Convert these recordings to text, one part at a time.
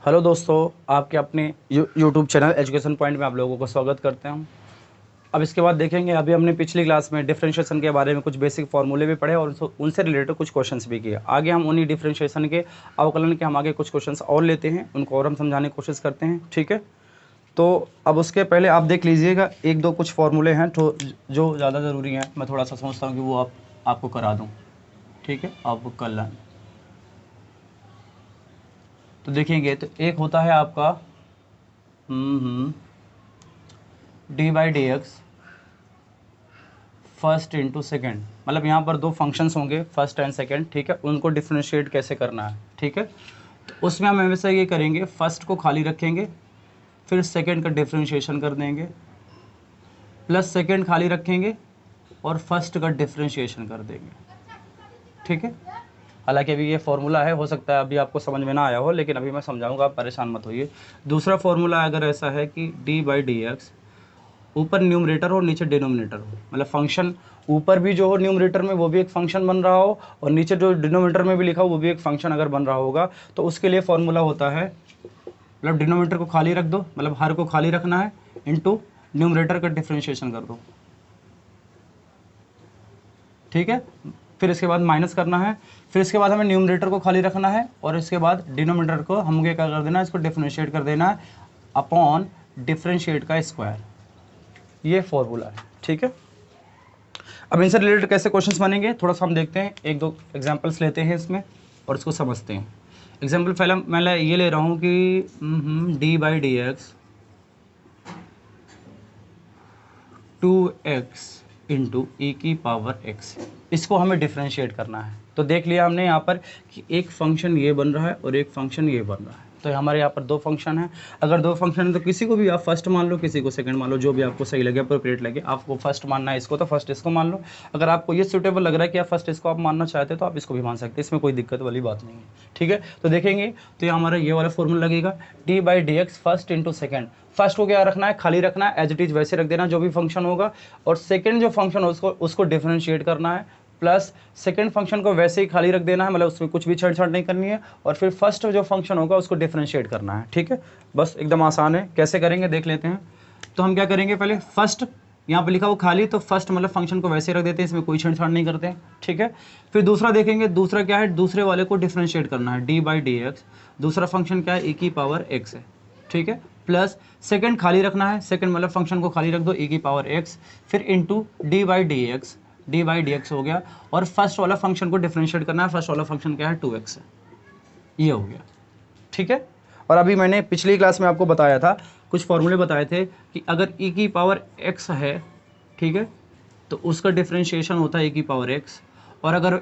Hello दोस्तों, आपके अपने यूट्यूब चैनल एजुकेशन पॉइंट में आप लोगों को स्वागत करते हैं। अब इसके बाद देखेंगे, अभी हमने पिछली क्लास में डिफरेंशिएशन के बारे में कुछ बेसिक फार्मूले भी पढ़े और उनसे रिलेटेड कुछ क्वेश्चंस भी किए। आगे हम उन्हीं डिफरेंशिएशन के अवकलन के हम आगे कुछ क्वेश्चंस और लेते हैं, उनको और हम समझाने की कोशिश करते हैं। ठीक है, तो अब उसके पहले आप देख लीजिएगा, एक दो कुछ फार्मूले हैं तो जो ज़्यादा ज़रूरी हैं, मैं थोड़ा सा सोचता हूँ कि वो आपको करा दूँ। ठीक है, आप वो कर लें। तो देखेंगे, तो एक होता है आपका D by d x first into second, मतलब यहाँ पर दो फंक्शंस होंगे फर्स्ट एंड सेकेंड। ठीक है, उनको डिफ्रेंशिएट कैसे करना है। ठीक है, तो उसमें हम हमेशा ये करेंगे, फर्स्ट को खाली रखेंगे, फिर सेकेंड का डिफ्रेंशिएशन कर देंगे, प्लस सेकेंड खाली रखेंगे और फर्स्ट का डिफ्रेंशिएशन कर देंगे। ठीक है, हालांकि अभी ये फॉर्मूला है, हो सकता है अभी आपको समझ में ना आया हो, लेकिन अभी मैं समझाऊंगा, आप परेशान मत होइए। दूसरा फॉर्मूला अगर ऐसा है कि डी बाई डी एक्स ऊपर न्यूमरेटर हो नीचे डिनोमिनेटर हो, मतलब फंक्शन ऊपर भी जो हो न्यूमरेटर में वो भी एक फंक्शन बन रहा हो और नीचे जो डिनोमिनेटर में भी लिखा हो वो भी एक फंक्शन अगर बन रहा होगा, तो उसके लिए फॉर्मूला होता है, मतलब डिनोमिनेटर को खाली रख दो, मतलब हर को खाली रखना है, इनटू न्यूमरेटर का डिफरेंशिएशन कर दो। ठीक है, फिर इसके बाद माइनस करना है, फिर इसके बाद हमें न्यूमरेटर को खाली रखना है और इसके बाद डिनोमिनेटर को हम क्या कर देना है, इसको डिफरेंशिएट कर देना है अपॉन डिफरेंशिएट का स्क्वायर। ये फॉर्मूला है। ठीक है, अब इनसे रिलेटेड कैसे क्वेश्चंस बनेंगे थोड़ा सा हम देखते हैं, एक दो एग्जांपल्स लेते हैं इसमें और इसको समझते हैं। एग्जांपल पहले मैं ये ले रहा हूँ कि d by d x 2x into e की पावर x, इसको हमें डिफ्रेंशिएट करना है। तो देख लिया हमने यहाँ पर कि एक फंक्शन ये बन रहा है और एक फंक्शन ये बन रहा है, तो हमारे यहाँ पर दो फंक्शन है। अगर दो फंक्शन है तो किसी को भी आप फर्स्ट मान लो, किसी को सेकंड मान लो, जो भी आपको सही लगे, अप्रोप्रिएट लगे। आपको फर्स्ट मानना है इसको तो फर्स्ट इसको मान लो, अगर आपको ये सूटेबल लग रहा है कि आप फर्स्ट इसको आप मानना चाहते हैं तो आप इसको भी मान सकते हैं, इसमें कोई दिक्कत वाली बात नहीं है। ठीक है, तो देखेंगे, तो ये हमारा ये वाला फॉर्मूला लगेगा, D by d x first into second. First को क्या रखना है, खाली रखना है, एज इट इज वैसे रख देना जो भी फंक्शन होगा, और सेकंड जो फंक्शन हो उसको डिफरेंशिएट करना है, प्लस सेकंड फंक्शन को वैसे ही खाली रख देना है, मतलब उसमें कुछ भी छेड़छाड़ नहीं करनी है, और फिर फर्स्ट जो फंक्शन होगा उसको डिफरेंशिएट करना है। ठीक है, बस एकदम आसान है, कैसे करेंगे देख लेते हैं। तो हम क्या करेंगे, पहले फर्स्ट यहाँ पे लिखा वो खाली, तो फर्स्ट मतलब फंक्शन को वैसे रख देते हैं, इसमें कोई छेड़छाड़ नहीं करते हैं। ठीक है, फिर दूसरा देखेंगे, दूसरा क्या है, दूसरे वाले को डिफरेंशिएट करना है, डी बाई डी एक्स, दूसरा फंक्शन क्या है, ई की पावर एक्स है। ठीक है, प्लस सेकंड खाली रखना है, सेकंड मतलब फंक्शन को खाली रख दो, ई की पावर एक्स, फिर into d by d x, d by d x हो गया, और फर्स्ट वाला फंक्शन को डिफरेंशिएट करना है, फर्स्ट वाला फंक्शन क्या है, 2x है, ये हो गया। ठीक है, और अभी मैंने पिछली क्लास में आपको बताया था, कुछ फॉर्मूले बताए थे कि अगर ई की पावर x है, ठीक है, तो उसका डिफरेंशिएशन होता है ई की पावर x, और अगर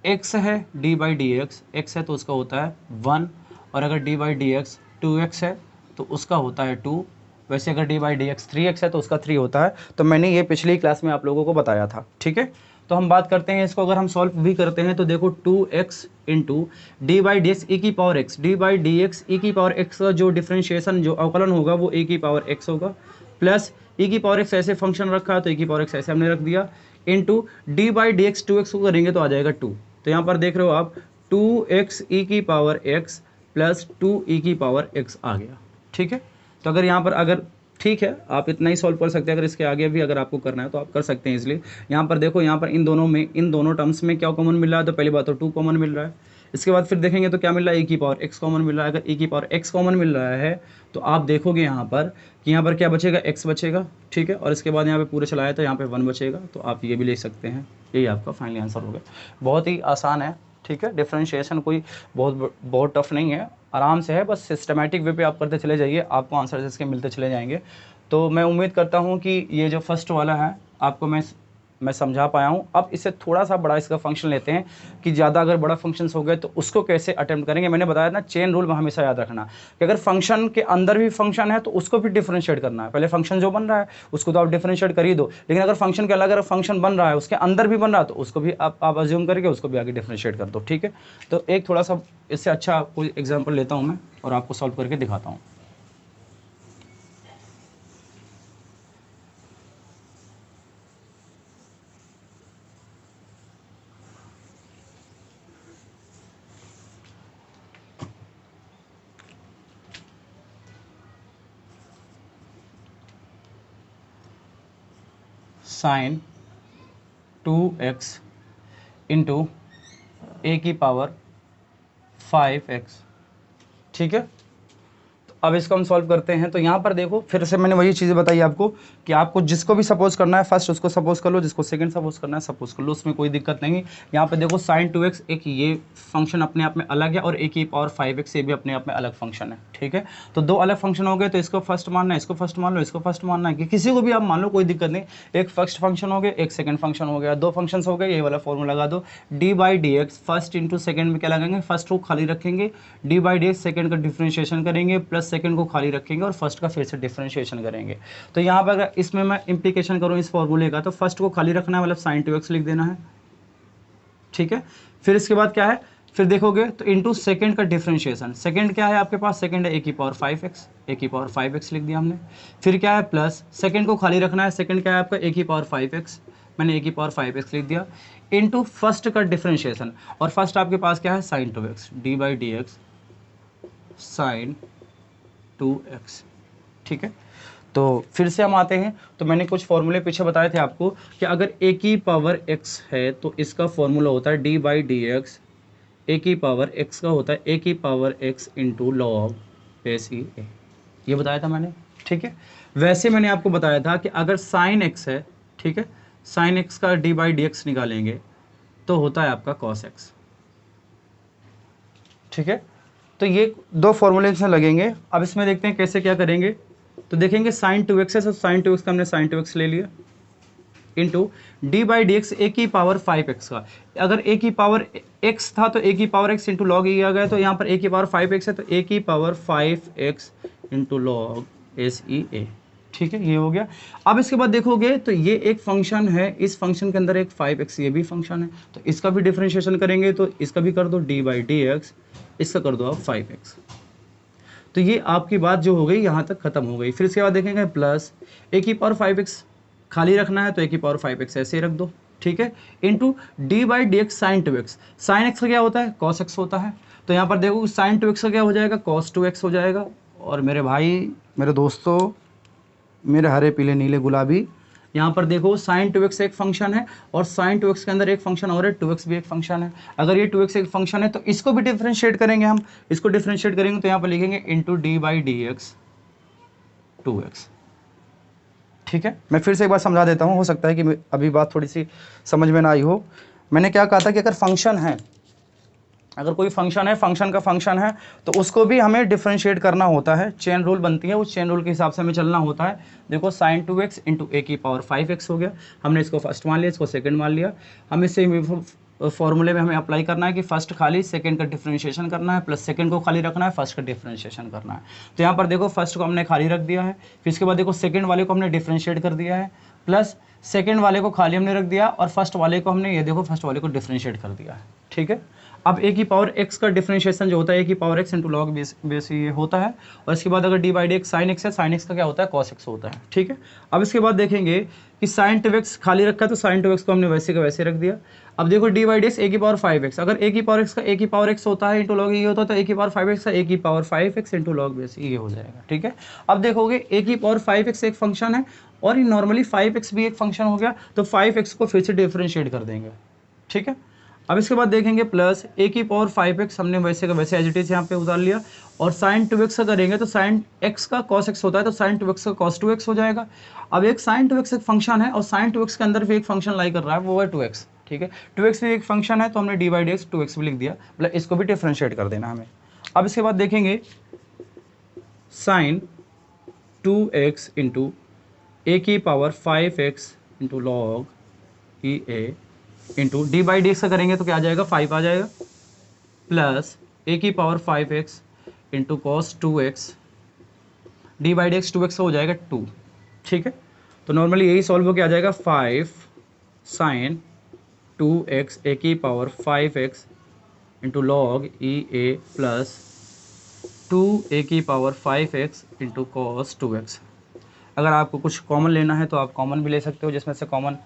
x है D by d x, x है तो उसका होता है 1, और अगर D by d x 2x है तो उसका होता है 2, वैसे अगर D by d x 3x है तो उसका 3 होता है। तो मैंने ये पिछली क्लास में आप लोगों को बताया था। ठीक है, तो हम बात करते हैं इसको, अगर हम सॉल्व भी करते हैं तो देखो 2x into d by d x e की power x, d by d x e की पावर एक्स का जो डिफ्रेंशिएशन जो अवकलन होगा वो ई की पावर एक्स होगा, प्लस ई की पावर एक्स ऐसे फंक्शन रखा है तो ई की पावर एक्स ऐसे हमने रख दिया, into d by d x 2x को करेंगे तो आ जाएगा 2। तो यहाँ पर देख रहे हो आप 2x ई की पावर x प्लस 2 ई की पावर x आ गया। ठीक है, तो अगर यहाँ पर अगर ठीक है आप इतना ही सॉल्व कर सकते हैं, अगर इसके आगे भी अगर आपको करना है तो आप कर सकते हैं। इसलिए यहाँ पर देखो, यहाँ पर इन दोनों में, इन दोनों टर्म्स में क्या कॉमन मिल रहा है, तो पहली बात तो 2 कॉमन मिल रहा है। इसके बाद फिर देखेंगे तो क्या मिल रहा है, ई की पावर एक्स कॉमन मिल रहा है। अगर ई की पावर एक्स कॉमन मिल रहा है तो आप देखोगे यहाँ पर कि यहाँ पर क्या बचेगा, एक्स बचेगा। ठीक है, और इसके बाद यहाँ पे पूरे चलाए तो यहाँ पे 1 बचेगा, तो आप ये भी ले सकते हैं। यही आपका फाइनल आंसर होगा। बहुत ही आसान है। ठीक है, डिफरेंशिएशन कोई बहुत टफ नहीं है, आराम से है, बस सिस्टमैटिक वे पे आप करते चले जाइए, आपको आंसर इसके मिलते चले जाएंगे। तो मैं उम्मीद करता हूँ कि ये जो फर्स्ट वाला है आपको मैं समझा पाया हूँ। अब इससे थोड़ा सा बड़ा इसका फंक्शन लेते हैं कि ज़्यादा अगर बड़ा फंक्शंस हो गए तो उसको कैसे अटेम्प्ट करेंगे। मैंने बताया ना, चेन रूल में हमेशा याद रखना कि अगर फंक्शन के अंदर भी फंक्शन है तो उसको भी डिफरेंशिएट करना है। पहले फंक्शन जो बन रहा है उसको तो आप डिफरेंशिएट कर ही दो, लेकिन अगर फंक्शन के अलग अगर फंक्शन बन रहा है उसके अंदर भी बन रहा है तो उसको भी आप अज्यूम करके उसको भी आगे डिफरेंशिएट कर दो। ठीक है, तो एक थोड़ा सा इससे अच्छा कोई एग्जाम्पल लेता हूँ मैं और आपको सॉल्व करके दिखाता हूँ। साइन 2x इंटू ए की पावर 5x, ठीक है। अब इसको हम सॉल्व करते हैं। तो यहाँ पर देखो फिर से मैंने वही चीज़ें बताई आपको कि आपको जिसको भी सपोज करना है फर्स्ट उसको सपोज कर लो, जिसको सेकंड सपोज करना है सपोज कर लो, उसमें कोई दिक्कत नहीं। यहाँ पर देखो sin 2x एक ये फंक्शन अपने आप में अलग है और a की पावर 5x ये भी अपने आप में अलग फंक्शन है, ठीक है। तो दो अलग फंक्शन हो गए, तो इसको फर्स्ट मानना है, इसको फर्स्ट मान लो, इसको फर्स्ट मानना है, कि किसी को भी आप मान लो, कोई दिक्कत नहीं। एक फर्स्ट फंक्शन हो गया, एक सेकंड फंक्शन हो गया, दो फंक्शन हो गए, ये वाला फॉर्मूला लगा दो, d/dx फर्स्ट इंटू सेकंड में क्या लगाएंगे, फर्स्ट को खाली रखेंगे, d/dx सेकंड का डिफरेंशिएशन करेंगे, प्लस सेकंड को खाली रखेंगे और फर्स्ट का फिर से डिफरेंशिएशन करेंगे। तो यहाँ पर अगर इसमें मैं इंप्लीकेशन करूँ इस फॉर्मूले का, तो फर्स्ट को खाली रखना है, मतलब sin 2x लिख देना है, ठीक है। फिर इसके बाद क्या है, फिर देखोगे तो इंटू सेकंड का डिफरेंशिएशन, सेकंड क्या है आपके पास, सेकंड है a की पावर 5x, a की पावर 5x लिख दिया हमने। फिर क्या है प्लस सेकंड को खाली रखना है, सेकंड क्या है आपका a की पावर 5x, मैंने a की पावर 5x लिख दिया, इंटू फर्स्ट का डिफरेंशिएशन, और फर्स्ट आपके पास क्या है sin 2x, d/dx sin 2x, ठीक है। तो फिर से हम आते हैं, तो मैंने कुछ फॉर्मूले पीछे बताए थे आपको कि अगर a की पावर x है तो इसका फॉर्मूला होता है d/dx, a की पावर x का होता है a की power x into log SEA, ये बताया था मैंने, ठीक है। वैसे मैंने आपको बताया था कि अगर sin x है, ठीक है, sin x का d/dx निकालेंगे तो होता है आपका cos x, ठीक है। तो ये दो फॉर्मूले इसमें लगेंगे। अब इसमें देखते हैं कैसे क्या करेंगे। तो देखेंगे sin 2x है, तो sin 2x का हमने sin 2x ले लिया, इंटू d/dx a की पावर 5x का, अगर a की पावर x था तो a की पावर x इंटू लॉग आ गया, तो यहाँ पर a की पावर 5x है तो a की power 5x into log SEA, ठीक है, ये हो गया। अब इसके बाद देखोगे तो ये एक फंक्शन है, इस फंक्शन के अंदर एक 5x ये भी फंक्शन है, तो इसका भी डिफरेंशिएशन करेंगे, तो इसका भी कर दो d/dx, इसका कर दो आप 5x। तो ये आपकी बात जो हो गई यहाँ तक खत्म हो गई। फिर इसके बाद देखेंगे प्लस a की पावर 5x खाली रखना है, तो a की पावर 5x ऐसे ही रख दो, ठीक है, into d/dx sin 2x, sin x का क्या होता है cos x होता है, तो यहाँ पर देखो sin 2x का क्या हो जाएगा cos 2x हो जाएगा। और मेरे भाई, मेरे दोस्तों, मेरे हरे पीले नीले गुलाबी, यहाँ पर देखो sin 2x एक फंक्शन है और sin 2x के अंदर एक फंक्शन और है 2x भी एक फंक्शन है। अगर ये 2x एक फंक्शन है तो इसको भी डिफरेंशिएट करेंगे हम, इसको डिफरेंशिएट करेंगे तो यहाँ पर लिखेंगे इंटू d/dx 2x, ठीक है। मैं फिर से एक बार समझा देता हूँ, हो सकता है कि अभी बात थोड़ी सी समझ में ना आई हो। मैंने क्या कहा था कि अगर फंक्शन है, अगर कोई फंक्शन है, फंक्शन का फंक्शन है, तो उसको भी हमें डिफरेंशिएट करना होता है, चेन रूल बनती है, उस चेन रूल के हिसाब से हमें चलना होता है। देखो sin 2x इंटू a की पावर 5x हो गया, हमने इसको फर्स्ट मान लिया, इसको सेकंड मान लिया। हम इसे फॉर्मूले में हमें अप्लाई करना है कि फर्स्ट खाली सेकंड का डिफरेंशिएशन करना है, प्लस सेकंड को खाली रखना है, फर्स्ट का डिफरेंशिएशन करना है। तो यहाँ पर देखो फर्स्ट को हमने खाली रख दिया है, फिर इसके बाद देखो सेकंड वाले को हमने डिफरेंशिएट कर दिया है, प्लस सेकंड वाले को खाली हमने रख दिया, और फर्स्ट वाले को हमने, ये देखो फर्स्ट वाले को डिफरेंशिएट कर दिया है, ठीक है। अब a की पावर x का डिफरेंशिएशन जो होता है a की power x into log base ये होता है, और इसके बाद अगर d/dx sin x है, sin x का क्या होता है cos x होता है, ठीक है। अब इसके बाद देखेंगे कि sin 2x खाली रखा है, तो sin 2x को हमने वैसे का वैसे रख दिया। अब देखो d/dx a की पावर 5x, अगर a की पावर x का a की पावर x होता है इंटू लॉग ये होता है, तो a की पावर 5x का a की power 5x into log base ये हो जाएगा, ठीक है। अब देखोगे a की पावर 5x एक फंक्शन है और नॉर्मली 5x भी एक फंक्शन हो गया, तो 5x को फिर से डिफरेंशिएट कर देंगे, ठीक है। अब इसके बाद देखेंगे प्लस a की पावर 5x हमने वैसे का वैसे एज इट इज यहाँ पे उतार लिया, और sin 2x का करेंगे तो sin x का cos x होता है, तो sin 2x का cos 2x हो जाएगा। अब एक sin 2x एक फंक्शन है और sin 2x के अंदर भी एक फंक्शन लाई कर रहा है, वो है 2x, ठीक है। 2x भी एक फंक्शन है, तो हमने d/dx 2x भी लिख दिया, मतलब इसको भी डिफरेंशिएट कर देना हमें। अब इसके बाद देखेंगे sin 2x इंटू a की power 5x into log EA into d/dx का करेंगे तो क्या आ जाएगा 5 आ जाएगा, प्लस a की power 5x into cos 2x, d/dx 2x हो जाएगा 2, ठीक है। तो नॉर्मली यही सॉल्व होकर आ जाएगा 5 sin 2x a की power 5x into log EA plus 2a की power 5x into cos 2x। अगर आपको कुछ कॉमन लेना है तो आप कॉमन भी ले सकते हो, जिसमें से कॉमन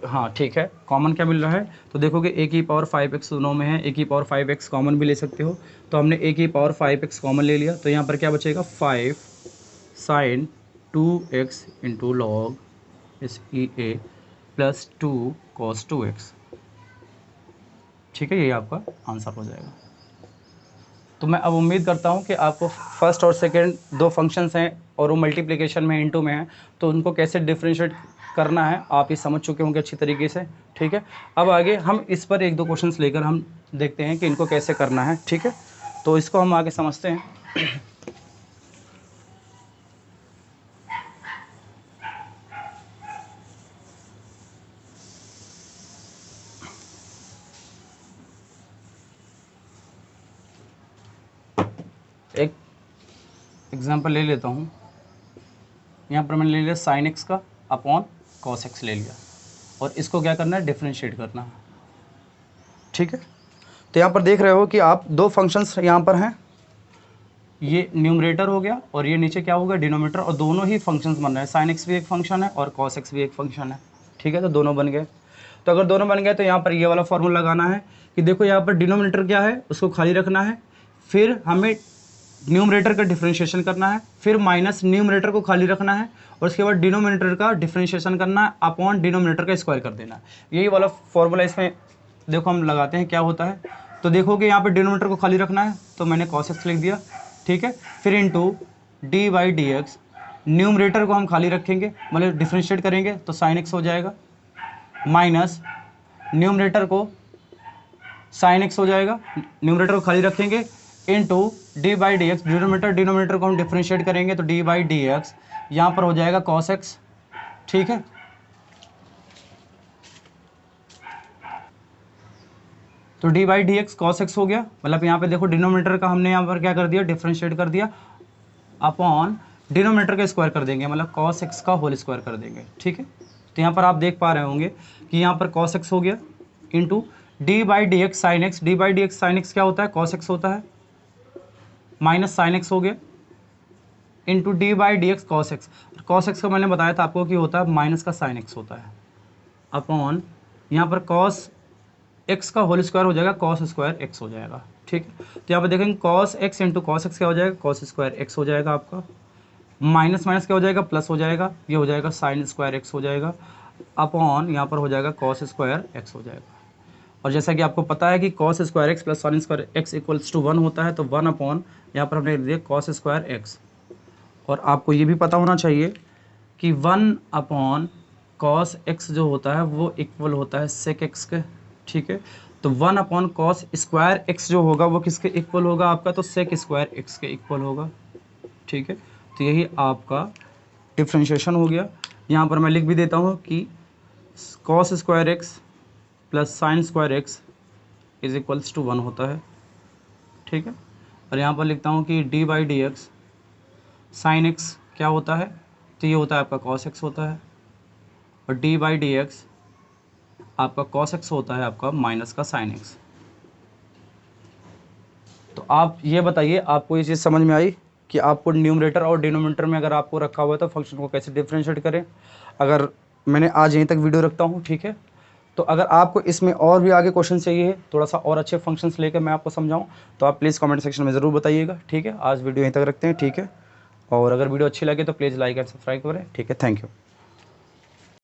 हाँ ठीक है, कॉमन क्या मिल रहा है, तो देखोगे a की पावर 5x दोनों में है, a की पावर 5x कॉमन भी ले सकते हो, तो हमने a की पावर 5x कॉमन ले लिया, तो यहाँ पर क्या बचेगा 5 sin 2x इंटू लॉग इस ई ए प्लस 2 cos 2x। ठीक है, ये आपका आंसर हो जाएगा। तो मैं अब उम्मीद करता हूँ कि आपको फर्स्ट और सेकंड दो फंक्शंस हैं और वो मल्टीप्लिकेशन में इनटू में है, तो उनको कैसे डिफरेंशिएट करना है आप ये समझ चुके होंगे अच्छी तरीके से। ठीक है, अब आगे हम इस पर एक दो क्वेश्चंस लेकर हम देखते हैं कि इनको कैसे करना है। ठीक है, तो इसको हम आगे समझते हैं। एक एग्जांपल ले लेता हूँ। यहाँ पर मैंने ले लिया sin x का अपॉन cos x ले लिया, और इसको क्या करना है, डिफरेंशिएट करना है। ठीक है, तो यहाँ पर देख रहे हो कि आप दो फंक्शंस यहाँ पर हैं, ये न्यूमरेटर हो गया और ये नीचे क्या होगा, डिनोमिनेटर, और दोनों ही फंक्शंस बन रहे हैं। sin x भी एक फंक्शन है और cos x भी एक फंक्शन है। ठीक है, तो दोनों बन गए। तो अगर दोनों बन गए तो यहाँ पर ये वाला फॉर्मूला लगाना है कि देखो यहाँ पर डिनोमिनेटर क्या है, उसको खाली रखना है, फिर हमें न्यूमरेटर का डिफरेंशिएशन करना है, फिर माइनस न्यूमरेटर को खाली रखना है, और उसके बाद डिनोमिनेटर का डिफरेंशिएशन करना है अपॉन डिनोमिनेटर का स्क्वायर कर देना है। यही वाला फॉर्मूला इसमें देखो हम लगाते हैं, क्या होता है। तो देखोगे यहाँ पे डिनोमिनेटर को खाली रखना है, तो मैंने cos x लिख दिया। ठीक है, फिर into d by d x, numerator को हम खाली रखेंगे, मतलब डिफरेंशिएट करेंगे तो sin x हो जाएगा, माइनस न्यूमरेटर को sin x हो जाएगा, न्यूमरेटर को खाली रखेंगे, into d by d x, denominator को हम डिफरेंशिएट करेंगे तो डी बाई डी एक्स, यहाँ पर हो जाएगा cos x। ठीक है, तो D by d x cos x हो गया, मतलब यहाँ पे देखो डिनोमिनेटर का हमने यहाँ पर क्या कर दिया, डिफरेंशिएट कर दिया, अपॉन डिनोमिनेटर का स्क्वायर कर देंगे, मतलब cos x का होल स्क्वायर कर देंगे। ठीक है, तो यहाँ पर आप देख पा रहे होंगे कि यहाँ पर cos x हो गया, into d by d x sine x, d by d x sine x क्या होता है, cos x होता है, माइनस साइन एक्स हो गया, into d by d x cos x। cos x का मैंने बताया था आपको कि होता है माइनस का साइन x होता है, अपॉन यहाँ पर cos x का होल स्क्वायर हो जाएगा, cos स्क्वायर x हो जाएगा। ठीक है, तो यहाँ पर देखेंगे cos x into cos x क्या हो जाएगा, cos स्क्वायर x हो जाएगा आपका, माइनस माइनस क्या हो जाएगा, प्लस हो जाएगा, ये हो जाएगा साइन स्क्वायर x हो जाएगा, अपॉन यहाँ पर हो जाएगा cos स्क्वायर x हो जाएगा। और जैसा कि आपको पता है कि cos square x plus sine square x equals to 1 होता है, तो 1 अपॉन यहाँ पर हमने लिख दिया cos स्क्वायर x। और आपको ये भी पता होना चाहिए कि 1 अपॉन cos x जो होता है वो इक्वल होता है sec x के। ठीक है, तो 1 अपॉन cos स्क्वायर x जो होगा वो किसके इक्वल होगा आपका, तो sec स्क्वायर x के इक्वल होगा। ठीक है, तो यही आपका डिफ्रेंशिएशन हो गया। यहाँ पर मैं लिख भी देता हूँ कि cos square x plus sine square x is equals to 1 होता है। ठीक है, और यहाँ पर लिखता हूँ कि d by d x sine x क्या होता है, तो ये होता है आपका cos x होता है, और डी बाई डी एक्स आपका cos x होता है आपका माइनस का sin x। तो आप ये बताइए, आपको ये चीज़ समझ में आई कि आपको न्यूमरेटर और डिनोमिनेटर में अगर आपको रखा हुआ है तो फंक्शन को कैसे डिफरेंशिएट करें। अगर मैंने आज यहीं तक वीडियो रखता हूँ। ठीक है, तो अगर आपको इसमें और भी आगे क्वेश्चन चाहिए, थोड़ा सा और अच्छे फंक्शंस लेकर मैं आपको समझाऊँ, तो आप प्लीज़ कमेंट सेक्शन में ज़रूर बताइएगा। ठीक है, आज वीडियो यहीं तक रखते हैं। ठीक है, और अगर वीडियो अच्छी लगे तो प्लीज़ लाइक एंड सब्सक्राइब करें। ठीक है, थैंक यू।